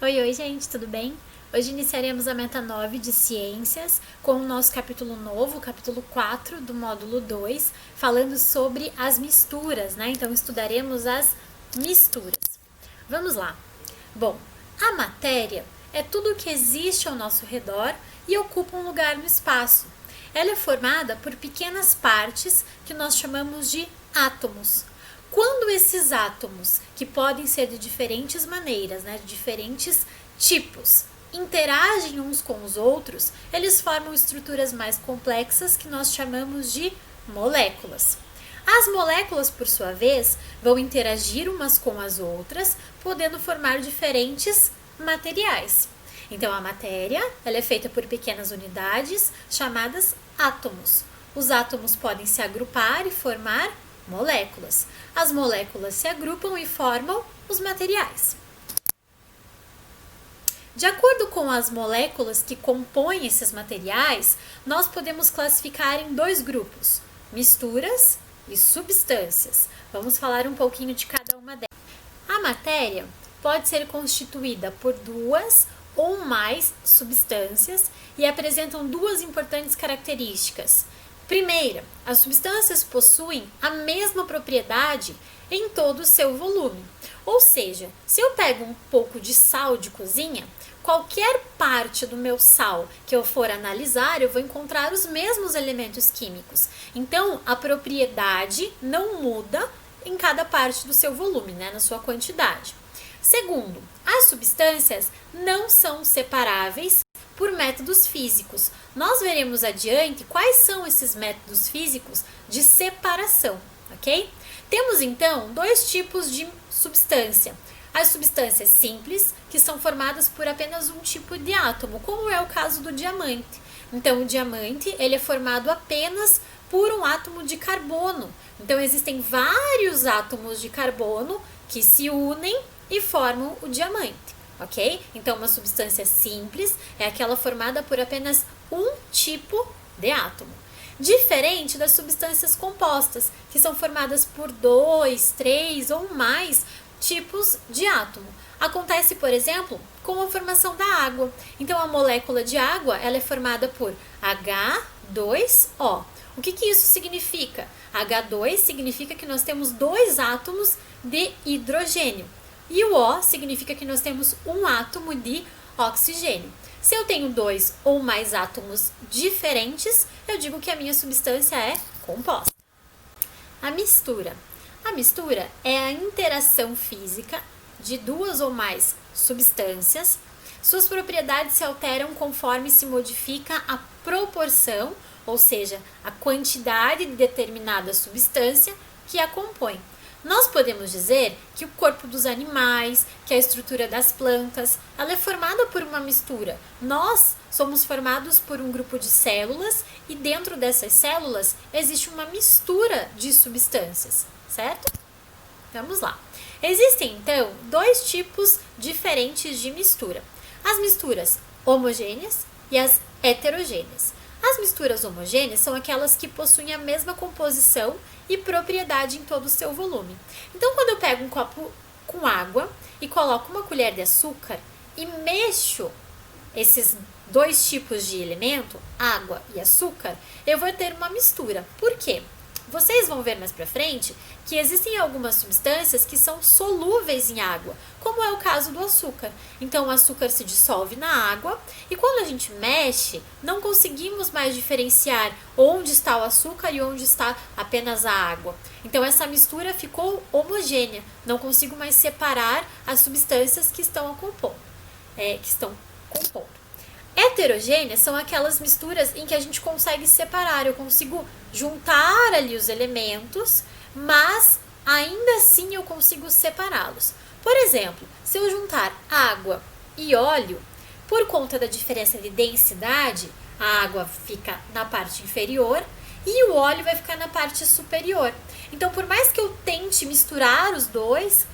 Oi, gente, tudo bem? Hoje iniciaremos a meta 9 de Ciências com o nosso capítulo novo, capítulo 4 do módulo 2, falando sobre as misturas, né? Então estudaremos as misturas. Vamos lá. Bom, a matéria é tudo o que existe ao nosso redor e ocupa um lugar no espaço. Ela é formada por pequenas partes que nós chamamos de átomos. Quando esses átomos, que podem ser de diferentes maneiras, né, de diferentes tipos, interagem uns com os outros, eles formam estruturas mais complexas que nós chamamos de moléculas. As moléculas, por sua vez, vão interagir umas com as outras, podendo formar diferentes materiais. Então, a matéria ela é feita por pequenas unidades chamadas átomos. Os átomos podem se agrupar e formar moléculas. As moléculas se agrupam e formam os materiais. De acordo com as moléculas que compõem esses materiais, nós podemos classificar em dois grupos, misturas e substâncias. Vamos falar um pouquinho de cada uma delas. A matéria pode ser constituída por duas ou mais substâncias e apresentam duas importantes características. Primeira, as substâncias possuem a mesma propriedade em todo o seu volume. Ou seja, se eu pego um pouco de sal de cozinha, qualquer parte do meu sal que eu for analisar, eu vou encontrar os mesmos elementos químicos. Então, a propriedade não muda em cada parte do seu volume, né, na sua quantidade. Segundo, as substâncias não são separáveis por métodos físicos. Nós veremos adiante quais são esses métodos físicos de separação, ok? Temos então dois tipos de substância. As substâncias simples, que são formadas por apenas um tipo de átomo, como é o caso do diamante. Então, o diamante ele é formado apenas por um átomo de carbono. Então, existem vários átomos de carbono que se unem e formam o diamante. Ok? Então, uma substância simples é aquela formada por apenas um tipo de átomo. Diferente das substâncias compostas, que são formadas por 2, 3 ou mais tipos de átomo. Acontece, por exemplo, com a formação da água. Então, a molécula de água ela é formada por H2O. O que isso significa? H2 significa que nós temos dois átomos de hidrogênio. E o O significa que nós temos um átomo de oxigênio. Se eu tenho dois ou mais átomos diferentes, eu digo que a minha substância é composta. A mistura. A mistura é a interação física de duas ou mais substâncias. Suas propriedades se alteram conforme se modifica a proporção, ou seja, a quantidade de determinada substância que a compõe. Nós podemos dizer que o corpo dos animais, que a estrutura das plantas, ela é formada por uma mistura. Nós somos formados por um grupo de células e dentro dessas células existe uma mistura de substâncias, certo? Vamos lá. Existem, então, dois tipos diferentes de mistura. As misturas homogêneas e as heterogêneas. As misturas homogêneas são aquelas que possuem a mesma composição e propriedade em todo o seu volume. Então, quando eu pego um copo com água e coloco uma colher de açúcar e mexo esses dois tipos de elemento, água e açúcar, eu vou ter uma mistura. Por quê? Vocês vão ver mais pra frente que existem algumas substâncias que são solúveis em água, como é o caso do açúcar. Então, o açúcar se dissolve na água e quando a gente mexe, não conseguimos mais diferenciar onde está o açúcar e onde está apenas a água. Então, essa mistura ficou homogênea, não consigo mais separar as substâncias que estão compondo. Heterogêneas são aquelas misturas em que a gente consegue separar, eu consigo juntar ali os elementos, mas ainda assim eu consigo separá-los. Por exemplo, se eu juntar água e óleo, por conta da diferença de densidade, a água fica na parte inferior e o óleo vai ficar na parte superior. Então, por mais que eu tente misturar os dois,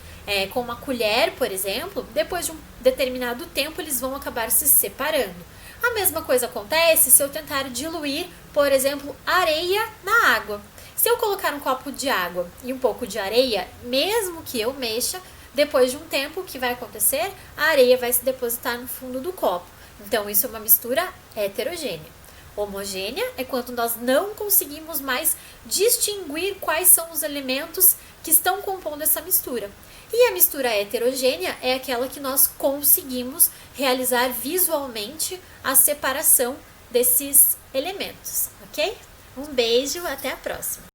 com uma colher, por exemplo, depois de um determinado tempo eles vão acabar se separando. A mesma coisa acontece se eu tentar diluir, por exemplo, areia na água. Se eu colocar um copo de água e um pouco de areia, mesmo que eu mexa, Depois de um tempo, o que vai acontecer? A areia vai se depositar no fundo do copo. Então, isso é uma mistura heterogênea. Homogênea é quando nós não conseguimos mais distinguir quais são os elementos que estão compondo essa mistura. E a mistura heterogênea é aquela que nós conseguimos realizar visualmente a separação desses elementos, ok? Um beijo, até a próxima!